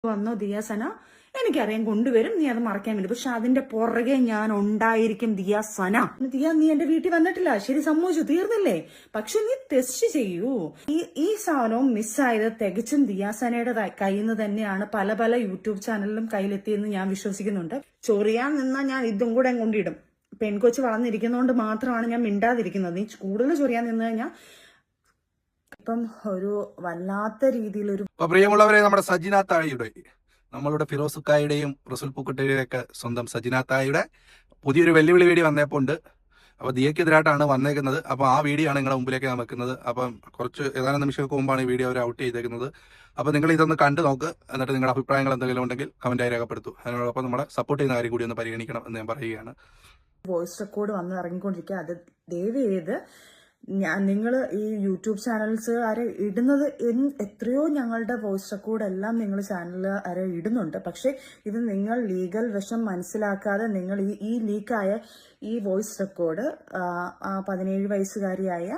വന്നോ ദിയാസന, എനിക്കറിയാം കൊണ്ടുവരും, നീ അത് മറക്കാൻ വേണ്ടി. പക്ഷെ അതിന്റെ പുറകെ ഞാൻ ഉണ്ടായിരിക്കും ദിയാസന. നീ എന്റെ വീട്ടിൽ വന്നിട്ടില്ല, ശരി, സമ്മതിച്ചു, തീർന്നില്ലേ? പക്ഷെ നീ ടെസ്റ്റ് ചെയ്യൂ. ഈ സാധനവും മിസ്സായത് തികച്ചും ദിയാസനയുടെ കയ്യിൽ നിന്ന് തന്നെയാണ്. പല പല യൂട്യൂബ് ചാനലിലും കയ്യിലെത്തിയെന്ന് ഞാൻ വിശ്വസിക്കുന്നുണ്ട്. ചൊറിയാൻ നിന്നാ ഞാൻ ഇതും കൂടെ കൊണ്ടിടും. പെൺകൊച്ച് വളർന്നിരിക്കുന്നതുകൊണ്ട് മാത്രമാണ് ഞാൻ മിണ്ടാതിരിക്കുന്നത്. നീ കൂടുതൽ ചൊറിയാൻ നിന്ന് കഴിഞ്ഞാൽ ഇപ്പം ഒരു വല്ലാത്ത രീതിയിലൊരു. പ്രിയമുള്ളവരെ, നമ്മുടെ സജിന താഴിയുടെ, നമ്മളുടെ ഫിറോസുക്കായുടെയും റസുൽ പൂക്കുട്ടിയുടെയും ഒക്കെ സ്വന്തം സജിന താഴിയുടെ പുതിയൊരു വെല്ലുവിളി വീഡിയോ വന്നപ്പോണ്ട്. അപ്പോൾ ദിയക്കെതിരായിട്ടാണ് വന്നേക്കുന്നത്. അപ്പോൾ ആ വീഡിയോ ആണ് നിങ്ങളുടെ മുമ്പിലേക്ക് ഞാൻ വെക്കുന്നത്. അപ്പം കുറച്ച് ഏതാനും നിമിഷങ്ങൾക്ക് മുമ്പാണ് ഈ വീഡിയോ അവർ ഔട്ട് ചെയ്തേക്കുന്നത്. അപ്പോൾ നിങ്ങൾ ഇതൊന്ന് കണ്ടു നോക്ക്. എന്നിട്ട് നിങ്ങളുടെ അഭിപ്രായങ്ങൾ എന്തെങ്കിലും ഉണ്ടെങ്കിൽ കമന്റായി രേഖപ്പെടുത്തു. അതിനോടൊപ്പം നമ്മളെ സപ്പോർട്ട് ചെയ്യുന്ന കാര്യം കൂടി ഒന്ന് പരിഗണിക്കണം എന്ന് ഞാൻ പറയുകയാണ്. വോയിസ് റെക്കോർഡ് വന്ന് ഇറങ്ങിക്കൊണ്ടിരിക്കുക. അത് ദയവ് ചെയ്ത് നിങ്ങൾ ഈ യൂട്യൂബ് ചാനൽസുകാരെ ഇടുന്നത് എത്രയോ ഞങ്ങളുടെ വോയിസ് റെക്കോർഡ് എല്ലാം നിങ്ങൾ ചാനലുകാരെ ഇടുന്നുണ്ട്. പക്ഷെ ഇത് നിങ്ങൾ ലീഗൽ വശം മനസ്സിലാക്കാതെ നിങ്ങൾ ഈ ലീക്കായ ഈ വോയിസ് റെക്കോർഡ് 17 വയസ്സുകാരിയായ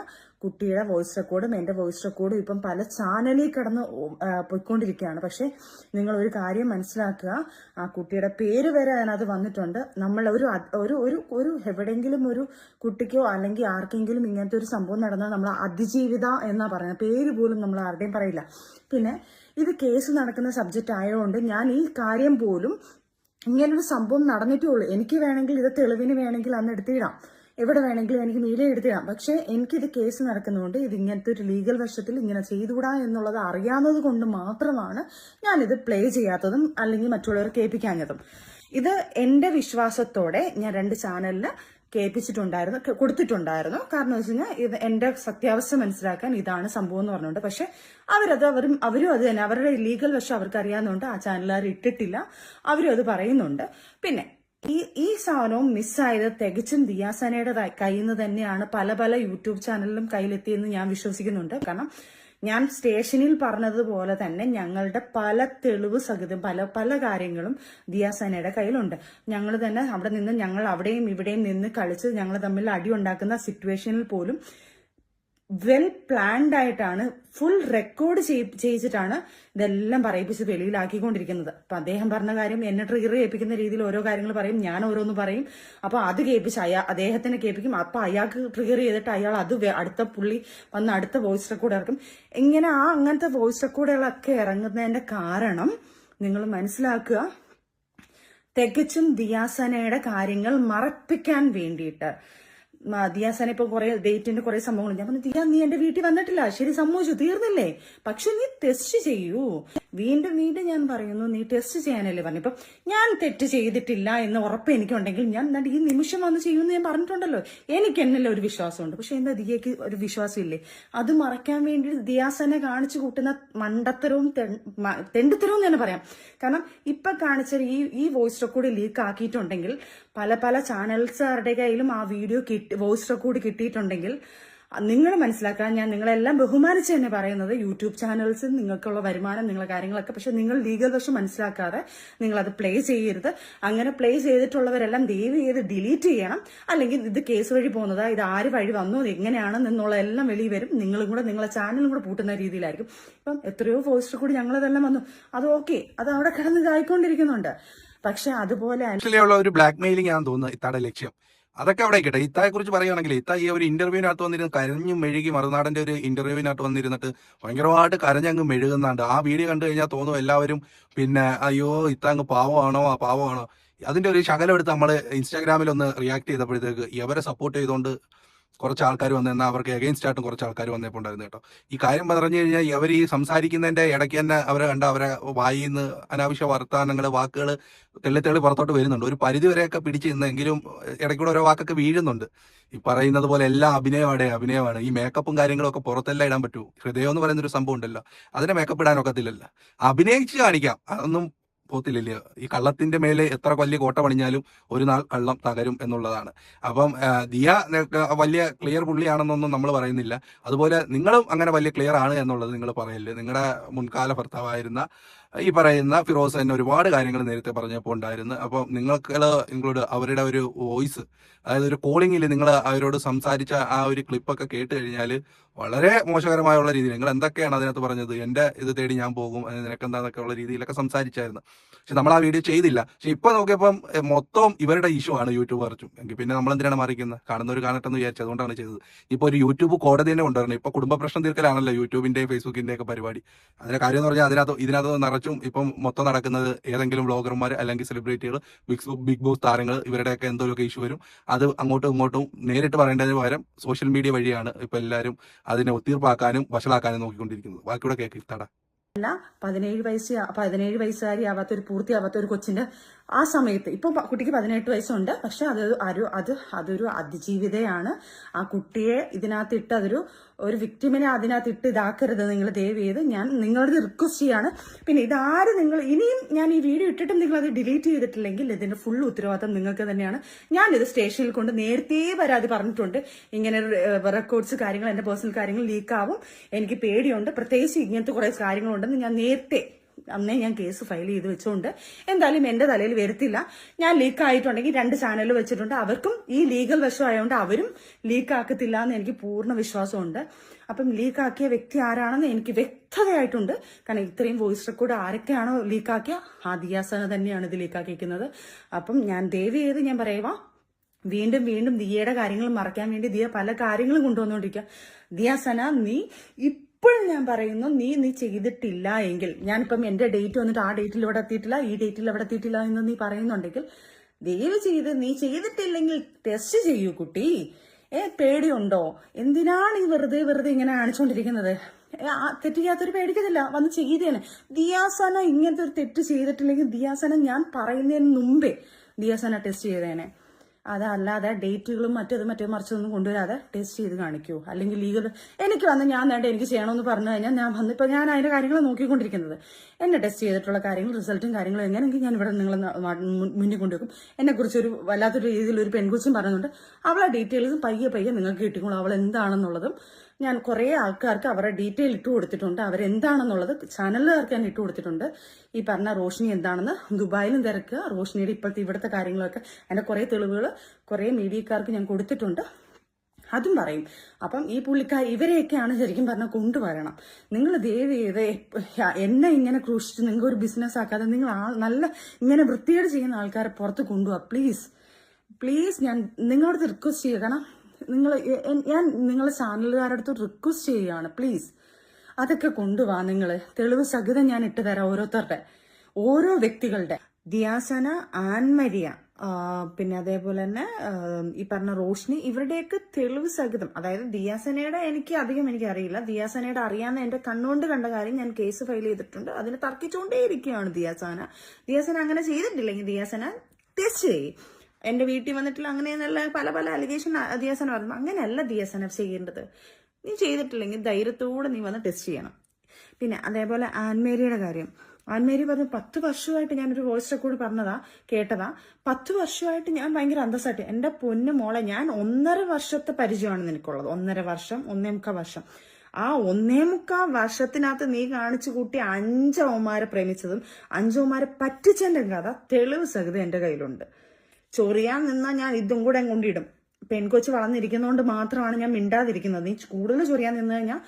കുട്ടിയുടെ വോയിസ് റെക്കോർഡും എന്റെ വോയിസ് റെക്കോർഡും ഇപ്പം പല ചാനലിൽ കിടന്ന് പോയിക്കൊണ്ടിരിക്കുകയാണ്. പക്ഷെ നിങ്ങൾ ഒരു കാര്യം മനസ്സിലാക്കുക, ആ കുട്ടിയുടെ പേര് വരെ അതിനകത്ത് വന്നിട്ടുണ്ട്. നമ്മൾ ഒരു എവിടെയെങ്കിലും ഒരു കുട്ടിക്കോ അല്ലെങ്കിൽ ആർക്കെങ്കിലും ഇങ്ങനത്തെ ഒരു സംഭവം നടന്നാൽ നമ്മൾ അതിജീവിത എന്നാ പറയുന്നത്. പേര് പോലും നമ്മൾ ആരുടെയും പറയില്ല. പിന്നെ ഇത് കേസ് നടക്കുന്ന സബ്ജക്റ്റ് ആയതുകൊണ്ട് ഞാൻ ഈ കാര്യം പോലും ഇങ്ങനൊരു സംഭവം നടന്നിട്ടേ ഉള്ളൂ. എനിക്ക് വേണമെങ്കിൽ ഇത് തെളിവിന് വേണമെങ്കിൽ അന്ന് എടുത്തിടാം, എവിടെ വേണമെങ്കിലും എനിക്ക് മീഡിയ എടുത്തിടാം. പക്ഷെ എനിക്കിത് കേസ് നടക്കുന്നതുകൊണ്ട് ഇത് ഇങ്ങനത്തെ ഒരു ലീഗൽ വശത്തിൽ ഇങ്ങനെ ചെയ്തുകൂടാ എന്നുള്ളത് അറിയാവുന്നത് കൊണ്ട് മാത്രമാണ് ഞാനിത് പ്ലേ ചെയ്യാത്തതും അല്ലെങ്കിൽ മറ്റുള്ളവർ കേൾപ്പിക്കാഞ്ഞതും. ഇത് എന്റെ വിശ്വാസത്തോടെ ഞാൻ 2 ചാനലിന് കൊടുത്തിട്ടുണ്ടായിരുന്നു. കാരണം വെച്ച് കഴിഞ്ഞാൽ ഇത് എന്റെ സത്യാവസ്ഥ മനസ്സിലാക്കാൻ ഇതാണ് സംഭവം എന്ന് പറഞ്ഞുകൊണ്ട്. പക്ഷെ അവരും അത് തന്നെ അവരുടെ ലീഗൽ വശം അവർക്ക് അറിയാവുന്നതുകൊണ്ട് ആ ചാനലുകാർ ഇട്ടിട്ടില്ല. അവരും അത് പറയുന്നുണ്ട്. പിന്നെ ഈ സാധനവും മിസ്സായത് തികച്ചും ദിയാസനയുടെ കയ്യിൽ നിന്ന് തന്നെയാണ്. പല പല യൂട്യൂബ് ചാനലിലും കയ്യിലെത്തിയെന്ന് ഞാൻ വിശ്വസിക്കുന്നുണ്ട്. കാരണം ഞാൻ സ്റ്റേഷനിൽ പറഞ്ഞതുപോലെ തന്നെ ഞങ്ങളുടെ പല തെളിവ് സഹിതം പല കാര്യങ്ങളും ദിയാസനയുടെ കയ്യിലുണ്ട്. ഞങ്ങൾ തന്നെ അവിടെ നിന്ന് ഞങ്ങൾ അവിടെയും ഇവിടെയും നിന്ന് കളിച്ച് ഞങ്ങൾ തമ്മിൽ അടി ഉണ്ടാക്കുന്ന സിറ്റുവേഷനിൽ പോലും വെൽ പ്ലാൻഡ് ആയിട്ടാണ്, ഫുൾ റെക്കോർഡ് ചെയ്യിച്ചിട്ടാണ് ഇതെല്ലാം പറയിപ്പിച്ച് വെളിയിലാക്കിക്കൊണ്ടിരിക്കുന്നത്. അപ്പൊ അദ്ദേഹം പറഞ്ഞ കാര്യം എന്നെ ട്രിഗർ ചെയ്യിപ്പിക്കുന്ന രീതിയിൽ ഓരോ കാര്യങ്ങൾ പറയും, ഞാൻ ഓരോന്ന് പറയും. അപ്പൊ അത് കേൾപ്പിച്ച് അദ്ദേഹത്തിനെ കേൾപ്പിക്കും. അപ്പൊ അയാൾക്ക് ട്രിഗർ ചെയ്തിട്ട് അയാൾ അത് അടുത്ത പുള്ളി വന്ന് അടുത്ത വോയിസ് റെക്കോർഡ് ഇറക്കും. ഇങ്ങനെ അങ്ങനത്തെ വോയിസ് റെക്കോർഡുകളൊക്കെ ഇറങ്ങുന്നതിന്റെ കാരണം നിങ്ങൾ മനസ്സിലാക്കുക, തികച്ചും ദിയാസനയുടെ കാര്യങ്ങൾ മറപ്പിക്കാൻ വേണ്ടിയിട്ട്. ദിയാസന ഇപ്പൊ കുറെ ഡേറ്റിന്റെ കുറെ സംഭവങ്ങൾ ഞാൻ പറഞ്ഞു, നീ എന്റെ വീട്ടിൽ വന്നിട്ടില്ല, ശരി, സമ്മതിച്ചു, തീർന്നില്ലേ? പക്ഷെ നീ ടെസ്റ്റ് ചെയ്യൂ. വീണ്ടും ഞാൻ പറയുന്നു, നീ ടെസ്റ്റ് ചെയ്യാനല്ലേ പറഞ്ഞു. ഇപ്പം ഞാൻ തെറ്റ് ചെയ്തിട്ടില്ല എന്ന് ഉറപ്പ് എനിക്കുണ്ടെങ്കിൽ ഞാൻ ഈ നിമിഷം വന്ന് ചെയ്യുമെന്ന് ഞാൻ പറഞ്ഞിട്ടുണ്ടല്ലോ. എനിക്ക് എന്നല്ല ഒരു വിശ്വാസമുണ്ട്. പക്ഷെ എന്താ ദിയക്ക് ഒരു വിശ്വാസം ഇല്ലേ? അത് മറയ്ക്കാൻ വേണ്ടി ദിയാസനെ കാണിച്ചു കൂട്ടുന്ന മണ്ടത്തരവും തെണ്ടിത്തരവും തന്നെ പറയാം. കാരണം ഇപ്പൊ കാണിച്ച ഈ വോയിസ് റെക്കോർഡ് ലീക്ക് ആക്കിയിട്ടുണ്ടെങ്കിൽ പല ചാനൽസുകാരുടെ കയ്യിലും ആ വീഡിയോ വോയിസ് റെക്കോർഡ് കിട്ടിയിട്ടുണ്ടെങ്കിൽ നിങ്ങൾ മനസ്സിലാക്കാൻ ഞാൻ നിങ്ങളെല്ലാം ബഹുമാനിച്ച് തന്നെ പറയുന്നത്, യൂട്യൂബ് ചാനൽസിൽ നിങ്ങൾക്കുള്ള വരുമാനം, നിങ്ങളുടെ കാര്യങ്ങളൊക്കെ. പക്ഷെ നിങ്ങൾ ലീഗൽ വശം മനസ്സിലാക്കാതെ നിങ്ങൾ അത് പ്ലേ ചെയ്യരുത്. അങ്ങനെ പ്ലേ ചെയ്തിട്ടുള്ളവരെല്ലാം ദയവ് ചെയ്ത് ഡിലീറ്റ് ചെയ്യണം. അല്ലെങ്കിൽ ഇത് കേസ് വഴി പോകുന്നതാ, ഇത് ആര് വഴി വന്നു, എങ്ങനെയാണെന്നുള്ള എല്ലാം വെളിയിൽ വരും. നിങ്ങളും കൂടെ നിങ്ങളെ ചാനലും കൂടെ പൂട്ടുന്ന രീതിയിലായിരിക്കും. ഇപ്പം എത്രയോ വോയിസ് കൂടി ഞങ്ങളതെല്ലാം വന്നു, അത് ഓക്കെ, അത് അവിടെ കിടന്ന് ഇതായിക്കൊണ്ടിരിക്കുന്നുണ്ട്. പക്ഷെ അതുപോലെ ഒരു ബ്ലാക്ക് മെയിലിംഗ് ആണെന്ന് തോന്നുന്നു ഇത്താടെ ലക്ഷ്യം. അതൊക്കെ അവിടെ കേട്ടെ. ഇത്തായെ കുറിച്ച് പറയുകയാണെങ്കിൽ ഇത്ത ഈ ഒരു ഇന്റർവ്യൂവിനകത്ത് വന്നിരുന്ന് കരഞ്ഞു മെഴുകി, മറുനാടന്റെ ഒരു ഇന്റർവ്യൂവിനകത്ത് വന്നിരുന്നിട്ട് ഭയങ്കരമായിട്ട് കരഞ്ഞങ്ങ് മെഴുകുന്നുണ്ട്. ആ വീഡിയോ കണ്ടു കഴിഞ്ഞാൽ തോന്നും എല്ലാവരും പിന്നെ അയ്യോ ഇത്ത അങ്ങ് പാവമാണോ, ആ പാവമാണോ. അതിന്റെ ഒരു ശകലം എടുത്ത് നമ്മൾ ഇൻസ്റ്റാഗ്രാമിൽ ഒന്ന് റിയാക്ട് ചെയ്തപ്പോഴത്തേക്ക് ഇവരെ സപ്പോർട്ട് ചെയ്തുകൊണ്ട് കുറച്ച് ആൾക്കാർ വന്നു, എന്നാൽ അവർക്ക് എഗെയിൻസ്റ്റ് ആയിട്ടും കുറച്ച് ആൾക്കാർ വന്നപ്പോൾ ഉണ്ടായിരുന്നു കേട്ടോ. ഈ കാര്യം പറഞ്ഞു കഴിഞ്ഞാൽ ഇവർ ഈ സംസാരിക്കുന്നതിന്റെ ഇടയ്ക്ക് തന്നെ അവരെ കണ്ട അവരെ വായിൽ നിന്ന് അനാവശ്യ വർത്തമാനങ്ങൾ, വാക്കുകൾ തെള്ളി പുറത്തോട്ട് വരുന്നുണ്ട്. ഒരു പരിധി വരെയൊക്കെ പിടിച്ചു നിന്നെങ്കിലും ഇടയ്ക്കൂടെ ഓരോ വാക്കൊക്കെ വീഴുന്നുണ്ട്. ഈ പറയുന്നത് പോലെ എല്ലാം അഭിനയമാണ്. ഈ മേക്കപ്പും കാര്യങ്ങളും ഒക്കെ പുറത്തെല്ലാം ഇടാൻ പറ്റൂ. ഹൃദയം എന്ന് പറയുന്ന ഒരു സംഭവം ഉണ്ടല്ലോ, അതിനെ മേക്കപ്പ് ഇടാനൊക്കത്തില്ലല്ലോ. അഭിനയിച്ച് കാണിക്കാം, അതൊന്നും പോത്തില്ലല്ലോ. ഈ കള്ളത്തിന്റെ മേലെ എത്ര വലിയ കോട്ട പണിഞ്ഞാലും ഒരു നാൾ കള്ളം തകരും എന്നുള്ളതാണ്. അപ്പം ദിയ വലിയ ക്ലിയർ പുള്ളിയാണെന്നൊന്നും നമ്മൾ പറയുന്നില്ല. അതുപോലെ നിങ്ങളും അങ്ങനെ വലിയ ക്ലിയർ ആണ് എന്നുള്ളത് നിങ്ങൾ പറയല്ലേ. നിങ്ങളുടെ മുൻകാല ഭർത്താവായിരുന്ന ഈ പറയുന്ന ഫിറോസ് തന്നെ ഒരുപാട് കാര്യങ്ങൾ നേരത്തെ പറഞ്ഞപ്പോൾ ഉണ്ടായിരുന്നു. അപ്പോൾ നിങ്ങളോട് അവരുടെ ഒരു വോയിസ്, അതായത് ഒരു കോളിംഗിൽ നിങ്ങൾ അവരോട് സംസാരിച്ച ആ ഒരു ക്ലിപ്പൊക്കെ കേട്ട് കഴിഞ്ഞാൽ വളരെ മോശകരമായുള്ള രീതിയിൽ നിങ്ങൾ എന്തൊക്കെയാണ് അതിനകത്ത് പറഞ്ഞത്, എന്റെ ഇത് തേടി ഞാൻ പോകും, നിനക്കെന്താന്നൊക്കെ ഉള്ള രീതിയിലൊക്കെ സംസാരിച്ചായിരുന്നു. പക്ഷെ നമ്മൾ ആ വീഡിയോ ചെയ്തില്ല. പക്ഷെ ഇപ്പൊ നോക്കിയപ്പം മൊത്തം ഇവരുടെ ഇഷ്യൂ ആണ് യൂട്യൂബ് മറിച്ചും. എങ്കിൽ പിന്നെ നമ്മൾ എന്തിനാണ് മറിക്കുന്നത്? കാണുന്നവർ കാണട്ടെന്ന് വിചാരിച്ചു, അതുകൊണ്ടാണ് ചെയ്തത്. ഇപ്പൊ ഒരു യൂട്യൂബ് കോടതി തന്നെ കൊണ്ടുവരണം. ഇപ്പൊ കുടുംബ പ്രശ്നം തീർക്കലാണല്ലോ യൂട്യൂബിന്റെയും ഫേസ്ബുക്കിന്റെയും ഒക്കെ പരിപാടി. അതിന്റെ കാര്യം എന്ന് പറഞ്ഞാൽ ഇതിനകത്ത് നിറച്ചും ഇപ്പം മൊത്തം നടക്കുന്നത് ഏതെങ്കിലും വ്ളോഗർമാർ അല്ലെങ്കിൽ സെലിബ്രിറ്റികൾ, ബിഗ് ബോസ് താരങ്ങൾ, ഇവരുടെയൊക്കെ എന്തെങ്കിലുമൊക്കെ ഇഷ്യൂ വരും. അത് അങ്ങോട്ടും ഇങ്ങോട്ടും നേരിട്ട് പറയേണ്ടതിന് പകരം സോഷ്യൽ മീഡിയ വഴിയാണ് ഇപ്പൊ എല്ലാവരും അതിനെ ഒത്തീർപ്പാക്കാനും വഷളാക്കാനും നോക്കിക്കൊണ്ടിരിക്കുന്നത്. ബാക്കിയൂടെ കേക്ക് ഇഫ്താട. അല്ല, 17 വയസ്സുകാരി ആവാത്ത ഒരു പൂർത്തിയാവാത്ത ഒരു കൊച്ചിന്റെ ആ സമയത്ത്, ഇപ്പൊ കുട്ടിക്ക് 18 വയസ്സുണ്ട്, പക്ഷെ അതൊരു അതിജീവിതയാണ്. ആ കുട്ടിയെ ഇതിനകത്തിട്ട് ഒരു വിക്ടിമിനെ അതിനകത്തിട്ട് ഇതാക്കരുത് നിങ്ങൾ ദയവ് ചെയ്ത്. ഞാൻ നിങ്ങളോട് റിക്വസ്റ്റ് ചെയ്യാണ്. പിന്നെ ഇനിയും ഞാൻ ഈ വീഡിയോ ഇട്ടിട്ടും നിങ്ങൾ അത് ഡിലീറ്റ് ചെയ്തിട്ടില്ലെങ്കിൽ ഇതിന്റെ ഫുൾ ഉത്തരവാദിത്തം നിങ്ങൾക്ക് തന്നെയാണ്. ഞാനിത് സ്റ്റേഷനിൽ കൊണ്ട് നേരത്തെ പരാതി പറഞ്ഞിട്ടുണ്ട്. ഇങ്ങനെ റെക്കോർഡ്സ് കാര്യങ്ങൾ, എന്റെ പേഴ്സണൽ കാര്യങ്ങൾ ലീക്കാവും, എനിക്ക് പേടിയുണ്ട്, പ്രത്യേകിച്ച് ഇങ്ങനത്തെ കുറെ കാര്യങ്ങളുണ്ടെന്ന് ഞാൻ നേരത്തെ അന്നേ ഞാൻ കേസ് ഫയൽ ചെയ്ത് വെച്ചുകൊണ്ട് എന്തായാലും എന്റെ തലയിൽ വരുത്തില്ല. ഞാൻ ലീക്ക് ആയിട്ടുണ്ടെങ്കിൽ 2 ചാനൽ വെച്ചിട്ടുണ്ട്. അവർക്കും ഈ ലീഗൽ വശമായതുകൊണ്ട് അവരും ലീക്ക് ആക്കത്തില്ല എന്ന് എനിക്ക് പൂർണ്ണ വിശ്വാസമുണ്ട്. അപ്പം ലീക്കാക്കിയ വ്യക്തി ആരാണെന്ന് എനിക്ക് വ്യക്തതയായിട്ടുണ്ട്. കാരണം ഇത്രയും വോയിസ് റെക്കോർഡ് ആരൊക്കെയാണോ ലീക്കാക്കിയ, ആ ദിയാസന തന്നെയാണ് ഇത് ലീക്കാക്കിയിരിക്കുന്നത്. അപ്പം ഞാൻ ദയവ് ചെയ്ത് ഞാൻ പറയുവാ, വീണ്ടും വീണ്ടും ദിയയുടെ കാര്യങ്ങൾ മറയ്ക്കാൻ വേണ്ടി ദിയ പല കാര്യങ്ങളും കൊണ്ടുവന്നുകൊണ്ടിരിക്കുക. ദിയാസന, നീ ഇപ്പോഴും ഞാൻ പറയുന്നു, നീ ചെയ്തിട്ടില്ല എങ്കിൽ, ഞാനിപ്പം എന്റെ ഡേറ്റ് വന്നിട്ട് ആ ഡേറ്റിൽ ഇവിടെ എത്തിയിട്ടില്ല, ഈ ഡേറ്റിൽ ഇവിടെ എത്തിയിട്ടില്ല എന്ന് നീ പറയുന്നുണ്ടെങ്കിൽ ദയവ് ചെയ്ത് നീ ചെയ്തിട്ടില്ലെങ്കിൽ ടെസ്റ്റ് ചെയ്യൂ കുട്ടി. പേടിയുണ്ടോ? എന്തിനാണ് ഈ വെറുതെ ഇങ്ങനെ കാണിച്ചുകൊണ്ടിരിക്കുന്നത്? തെറ്റ് ചെയ്യാത്തൊരു പേടിക്കത്തില്ല, വന്ന് ചെയ്തേനെ. ദിയാസന ഇങ്ങനത്തെ ഒരു തെറ്റ് ചെയ്തിട്ടില്ലെങ്കിൽ ദിയാസന ഞാൻ പറയുന്നതിന് മുമ്പേ ദിയാസന ടെസ്റ്റ് ചെയ്തേനെ. അതല്ലാതെ ഡേറ്റുകളും മറ്റേ മറിച്ചൊന്നും കൊണ്ടുവരാതെ ടെസ്റ്റ് ചെയ്ത് കാണിക്കൂ. അല്ലെങ്കിൽ ലീഗൽ എനിക്ക് വന്ന് ഞാൻ വേണ്ട എനിക്ക് ചെയ്യണമെന്ന് പറഞ്ഞു കഴിഞ്ഞാൽ ഞാൻ വന്നിപ്പോൾ ഞാൻ അതിന്റെ കാര്യങ്ങൾ നോക്കിക്കൊണ്ടിരിക്കുന്നത്. എന്നെ ടെസ്റ്റ് ചെയ്തിട്ടുള്ള കാര്യങ്ങൾ, റിസൾട്ടും കാര്യങ്ങളും എങ്ങനെയെങ്കിൽ ഞാൻ ഇവിടെ നിങ്ങളെ മുന്നിൽ കൊണ്ടുവെക്കും. എന്നെക്കുറിച്ച് വല്ലാത്തൊരു രീതിയിൽ ഒരു പെൺകുച്ചും പറയുന്നുണ്ട്. അവളെ ഡീറ്റെയിൽസും പയ്യെ നിങ്ങൾക്ക് കിട്ടിക്കോളും. അവൾ എന്താണെന്നുള്ളതും ഞാൻ കുറെ ആൾക്കാർക്ക് അവരുടെ ഡീറ്റെയിൽ ഇട്ട് കൊടുത്തിട്ടുണ്ട്. അവരെന്താണെന്നുള്ളത് ചാനലുകാർക്ക് ഞാൻ ഇട്ട് കൊടുത്തിട്ടുണ്ട്. ഈ പറഞ്ഞ റോഷിനി എന്താണെന്ന് ദുബായിലും തിരക്കുക. റോഷിനിയുടെ ഇവിടുത്തെ കാര്യങ്ങളൊക്കെ അതിന്റെ കുറെ തെളിവുകൾ കുറെ മീഡിയക്കാർക്ക് ഞാൻ കൊടുത്തിട്ടുണ്ട്. അതും പറയും. അപ്പം ഈ ഇവരെയൊക്കെയാണ് ശരിക്കും പറഞ്ഞാൽ കൊണ്ടുവരണം. നിങ്ങൾ ദയവ് ചെയ്ത് എന്നെ ഇങ്ങനെ ക്രൂശിച്ച് നിങ്ങൾ ഒരു ബിസിനസ് ആക്കാതെ നിങ്ങൾ നല്ല ഇങ്ങനെ വൃത്തികേട് ചെയ്യുന്ന ആൾക്കാരെ പുറത്ത് കൊണ്ടുപോവാ. പ്ലീസ് ഞാൻ നിങ്ങളോട് റിക്വസ്റ്റ് ചെയ്യുക. കാരണം ഞാൻ നിങ്ങളെ ചാനലുകാരുടെ അടുത്ത് റിക്വസ്റ്റ് ചെയ്യുകയാണ്, പ്ലീസ് അതൊക്കെ കൊണ്ടുപോവാ. നിങ്ങൾ തെളിവ് സഹിതം ഞാൻ ഇട്ട് തരാം. ഓരോ വ്യക്തികളുടെ, ദിയാസന, ആൻമരിയ, പിന്നെ അതേപോലെ തന്നെ ഈ പറഞ്ഞ റോഷിനി, ഇവരുടെയൊക്കെ തെളിവ് സഹിതം. അതായത് ദിയാസനയുടെ എനിക്കറിയില്ല. ദിയാസനയുടെ അറിയാവുന്ന എന്റെ കണ്ണുകൊണ്ട് കണ്ട കാര്യം ഞാൻ കേസ് ഫയൽ ചെയ്തിട്ടുണ്ട്. അതിന് തർക്കിച്ചുകൊണ്ടേയിരിക്കുകയാണ് ദിയാസന അങ്ങനെ ചെയ്തിട്ടില്ലെങ്കിൽ ദിയാസന ടെസ്റ്റ് ചെയ്യും. എന്റെ വീട്ടിൽ വന്നിട്ടില്ല അങ്ങനെയെന്നല്ല പല അലിഗേഷൻ ദിയാസന പറഞ്ഞു. അങ്ങനെയല്ല ദിയാസന ചെയ്യേണ്ടത്. നീ ചെയ്തിട്ടില്ലെങ്കിൽ ധൈര്യത്തോടെ നീ വന്ന് ടെസ്റ്റ് ചെയ്യണം. പിന്നെ അതേപോലെ ആൻമേരിയുടെ കാര്യം. ആൻമേരി പറഞ്ഞു 10 വർഷമായിട്ട് ഞാനൊരു വോയിസ് റെക്കോർഡ് കേട്ടതാ. 10 വർഷമായിട്ട് ഞാൻ ഭയങ്കര അന്തസ്സായിട്ട്, എന്റെ പൊന്നു മോളെ, ഞാൻ 1.5 വർഷത്തെ പരിചയമാണ് നിനക്കുള്ളത്. 1.5 വർഷം, 1.25 വർഷം. ആ 1.25 വർഷത്തിനകത്ത് നീ കാണിച്ചു കൂട്ടി 5 അവന്മാരെ പ്രേമിച്ചതും 5 അവന്മാരെ പറ്റിച്ചതിന്റെ കഥ തെളിവ് സഹിതം എന്റെ കയ്യിലുണ്ട്. ചൊറിയാൻ നിന്നാൽ ഞാൻ ഇതും കൂടെ കൊണ്ടിടും. പെൺകൊച്ച് വളർന്നിരിക്കുന്നതുകൊണ്ട് മാത്രമാണ് ഞാൻ മിണ്ടാതിരിക്കുന്നത്. നീ കൂടുതൽ ചൊറിയാൻ നിന്ന് കഴിഞ്ഞാൽ,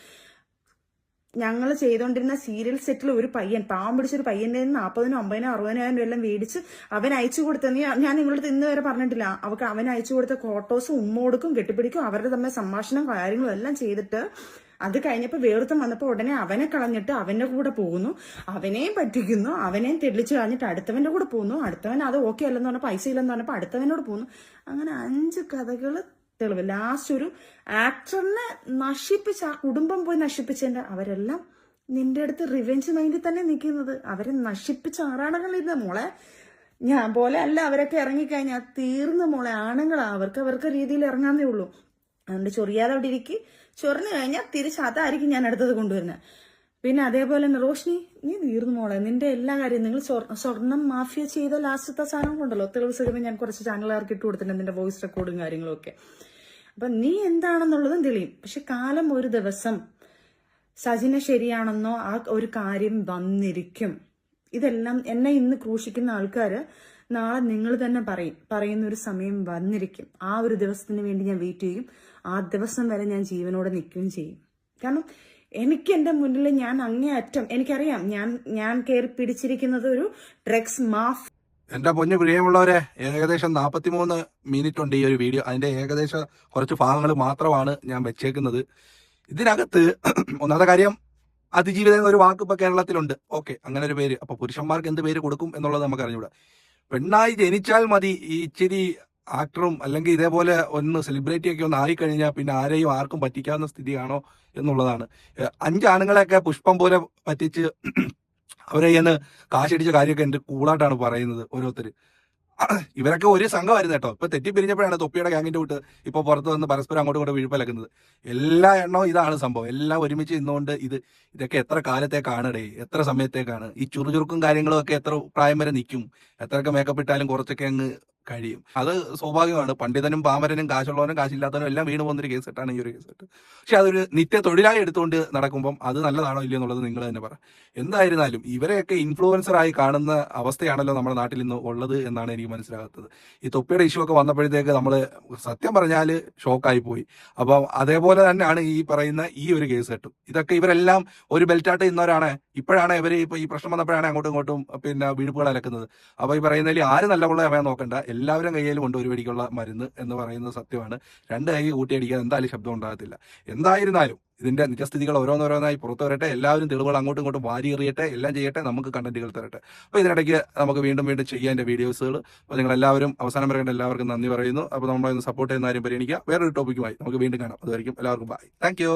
ഞങ്ങൾ ചെയ്തുകൊണ്ടിരുന്ന സീരിയൽ സെറ്റിൽ ഒരു പയ്യൻ, പാവം പിടിച്ചൊരു പയ്യന്റെ 40,000, 50,000, 60,000 എല്ലാം മേടിച്ച് അവൻ അയച്ചു കൊടുത്ത, ഞാൻ നിങ്ങളുടെ ഇന്ന് വരെ പറഞ്ഞിട്ടില്ല, അവൻ അയച്ചു കൊടുത്ത ഫോട്ടോസും ഉമ്മ കൊടുക്കും, കെട്ടിപ്പിടിക്കും, അവരുടെ തമ്മിൽ സംഭാഷണം കാര്യങ്ങളും എല്ലാം ചെയ്തിട്ട് അത് കഴിഞ്ഞപ്പോൾ വേർത്തം വന്നപ്പോൾ ഉടനെ അവനെ കളഞ്ഞിട്ട് അവന്റെ കൂടെ പോകുന്നു, അവനെയും പറ്റിക്കുന്നു, അവനെയും തെളിച്ചു കളഞ്ഞിട്ട് അടുത്തവന്റെ കൂടെ പോകുന്നു, അടുത്തവൻ അത് ഓക്കെ അല്ലെന്ന് പറഞ്ഞാൽ പൈസ ഇല്ലെന്ന് പറഞ്ഞപ്പോൾ അടുത്തവനോട് പോകുന്നു. അങ്ങനെ 5 കഥകൾ തെളിവ്. ലാസ്റ്റ് ഒരു ആക്ടറിനെ നശിപ്പിച്ച, ആ കുടുംബം പോയി നശിപ്പിച്ചതിന്റെ അവരെല്ലാം നിന്റെ അടുത്ത് റിവെഞ്ച് മൈൻഡിൽ തന്നെ നിൽക്കുന്നത്. അവരെ നശിപ്പിച്ച ആറാണുങ്ങളില്ല മോളെ. ഞാൻ പോലെ അല്ല അവരൊക്കെ ഇറങ്ങിക്കഴിഞ്ഞാൽ തീർന്ന മോളെ. ആണുങ്ങളാ, അവർക്ക് രീതിയിൽ ഇറങ്ങാന്നേ ഉള്ളൂ. അതുകൊണ്ട് ചൊറിയാതെ അവിടെ ഇരിക്കും. ചൊറിഞ്ഞു കഴിഞ്ഞാൽ തിരിച്ച് അതായിരിക്കും ഞാൻ അടുത്തത് കൊണ്ടുവരുന്നത്. പിന്നെ അതേപോലെ തന്നെ റോഷിനി, നീ തീർന്നു മോളെ. നിന്റെ എല്ലാ കാര്യം, നിങ്ങൾ സ്വർണം മാഫിയ ചെയ്ത ലാസ്റ്റത്തെ സാധനം കൊണ്ടല്ലോ തെളിവ് സഹിതം ഞാൻ കുറച്ച് ചാനലുകാർക്ക് ഇട്ട് കൊടുത്തിട്ടുണ്ട്, നിന്റെ വോയിസ് റെക്കോർഡും കാര്യങ്ങളും ഒക്കെ. അപ്പൊ നീ എന്താണെന്നുള്ളതും തെളിയും. പക്ഷെ കാലം ഒരു ദിവസം സജിന ശരിയാണെന്നോ ആ ഒരു കാര്യം വന്നിരിക്കും. ഇതെല്ലാം എന്നെ ഇന്ന് ക്രൂശിക്കുന്ന ആൾക്കാര് നാളെ നിങ്ങൾ തന്നെ പറയുന്ന ഒരു സമയം വന്നിരിക്കും. ആ ഒരു ദിവസത്തിന് വേണ്ടി ഞാൻ വെയിറ്റ് ചെയ്യും. ആ ദിവസം വരെ ഞാൻ ജീവനോടെ നിൽക്കുകയും ചെയ്യും. കാരണം എനിക്ക് എന്റെ മുന്നിൽ ഞാൻ അങ്ങേയറ്റം എനിക്കറിയാം ഞാൻ കയറി പിടിച്ചിരിക്കുന്നത് ഒരു ഡ്രഗ്സ് മാഫ്. എന്റെ പൊന്നു പ്രിയമുള്ളവരെ, ഏകദേശം 43 മിനിറ്റ് ഉണ്ട് ഈ ഒരു വീഡിയോ. അതിന്റെ ഏകദേശം കുറച്ച് ഭാഗങ്ങൾ മാത്രമാണ് ഞാൻ വെച്ചേക്കുന്നത്. ഇതിനകത്ത് ഒന്നാമത്തെ കാര്യം, അതിജീവിതം എന്നൊരു വാക്ക് ഇപ്പൊ കേരളത്തിലുണ്ട്. ഓക്കെ, അങ്ങനെ ഒരു പേര്. അപ്പൊ പുരുഷന്മാർക്ക് എന്ത് പേര് കൊടുക്കും എന്നുള്ളത് നമുക്ക് അറിഞ്ഞൂടാ. പെണ്ണായി ജനിച്ചാൽ മതി. ഈ ഇച്ചിരി ആക്ടറും അല്ലെങ്കിൽ ഇതേപോലെ ഒന്ന് സെലിബ്രിറ്റി ഒക്കെ ഒന്ന് ആയിക്കഴിഞ്ഞാൽ പിന്നെ ആരെയും ആർക്കും പറ്റിക്കാവുന്ന സ്ഥിതിയാണോ എന്നുള്ളതാണ്. 5 ആണുങ്ങളെയൊക്കെ പുഷ്പം പോലെ പറ്റിച്ച് അവരെ എന്ന് കാശടിച്ച കാര്യമൊക്കെ എന്റെ കൂളായിട്ടാണ് പറയുന്നത് ഓരോരുത്തർ. ഇവരൊക്കെ ഒരു സംഘമായിരുന്നു കേട്ടോ. ഇപ്പൊ തെറ്റിപ്പിരിഞ്ഞപ്പോഴാണ് തൊപ്പിയുടെ ഗ്യാങ്ങിന്റെ വിട്ട് ഇപ്പൊ പുറത്ത് വന്ന് പരസ്പരം അങ്ങോട്ടും ഇങ്ങോട്ടും വീഴ്പ്പലക്കുന്നത്. എല്ലാ എണ്ണവും ഇതാണ് സംഭവം. എല്ലാം ഒരുമിച്ച് നിന്നുകൊണ്ട് ഇതൊക്കെ എത്ര കാലത്തേക്കാണ് എത്ര സമയത്തേക്കാണ്? ഈ ചുറുചുറുക്കും കാര്യങ്ങളും ഒക്കെ എത്ര പ്രായം വരെ നിൽക്കും? എത്രയൊക്കെ മേക്കപ്പ് ഇട്ടാലും കുറച്ചൊക്കെ അങ്ങ് കഴിയും. അത് സ്വാഭാവികമാണ്. പണ്ഡിതനും പാമരനും കാശുള്ളവനും കാശില്ലാത്തവനും എല്ലാം വീണ് പോകുന്നൊരു കേസിട്ടാണ് ഈ ഒരു കേസിട്ട്. പക്ഷെ അതൊരു നിത്യ തൊഴിലായി എടുത്തുകൊണ്ട് നടക്കുമ്പം അത് നല്ലതാണോ ഇല്ലയോ എന്നുള്ളത് നിങ്ങൾ തന്നെ പറ. എന്തായിരുന്നാലും ഇവരെയൊക്കെ ഇൻഫ്ലുവൻസറായി കാണുന്ന അവസ്ഥയാണല്ലോ നമ്മുടെ നാട്ടിൽ ഇന്ന് ഉള്ളത് എന്നാണ് എനിക്ക് മനസ്സിലാകാത്തത്. ഈ തൊപ്പിയുടെ ഇഷ്യൂ ഒക്കെ വന്നപ്പോഴത്തേക്ക് നമ്മൾ സത്യം പറഞ്ഞാൽ ഷോക്കായി പോയി. അപ്പം അതേപോലെ തന്നെയാണ് ഈ പറയുന്ന ഈ ഒരു കേസ് കെട്ടും. ഇതൊക്കെ ഇവരെല്ലാം ഒരു ബെൽറ്റായിട്ട് ഇന്നവരാണ്. ഇപ്പോഴാണ് ഇവർ ഇപ്പൊ ഈ പ്രശ്നം വന്നപ്പോഴാണ് അങ്ങോട്ടും ഇങ്ങോട്ടും പിന്നെ വീടുകൾ അലക്കുന്നത്. അപ്പൊ ഈ പറയുന്നതിൽ ആര് നല്ല കൊള്ള അവയെ നോക്കണ്ട, എല്ലാവരും കയ്യിലും കൊണ്ട് ഒരു വെടിക്കുള്ള മരുന്ന് എന്ന് പറയുന്നത് സത്യമാണ്. 2 കൈ കൂട്ടിയടിക്കാൻ എന്തായാലും ശബ്ദം ഉണ്ടാകത്തില്ല. എന്തായിരുന്നാലും ഇതിന്റെ നിജസ്ഥിതികൾ ഓരോന്നോരോന്നായി പുറത്തു വരട്ടെ. എല്ലാവരും തെളിവുകൾ അങ്ങോട്ടും ഇങ്ങോട്ടും വാരി എറിയട്ടെ, എല്ലാം ചെയ്യട്ടെ, നമുക്ക് കണ്ടന്റുകൾ തരട്ടെ. അപ്പൊ ഇതിനിടയ്ക്ക് നമുക്ക് വീണ്ടും ചെയ്യാൻ എന്റെ വീഡിയോസുകൾ. അപ്പൊ നിങ്ങൾ എല്ലാവരും അവസാനം വരെ കണ്ട എല്ലാവർക്കും നന്ദി പറയുന്നു. അപ്പൊ നമ്മളൊന്ന് സപ്പോർട്ട് ചെയ്യുന്ന കാര്യം പരിഗണിക്കുക. വേറൊരു ടോപ്പിക്കുമായി നമുക്ക് വീണ്ടും കാണാം. അതുവരെയും എല്ലാവർക്കും ബൈ. Thank you.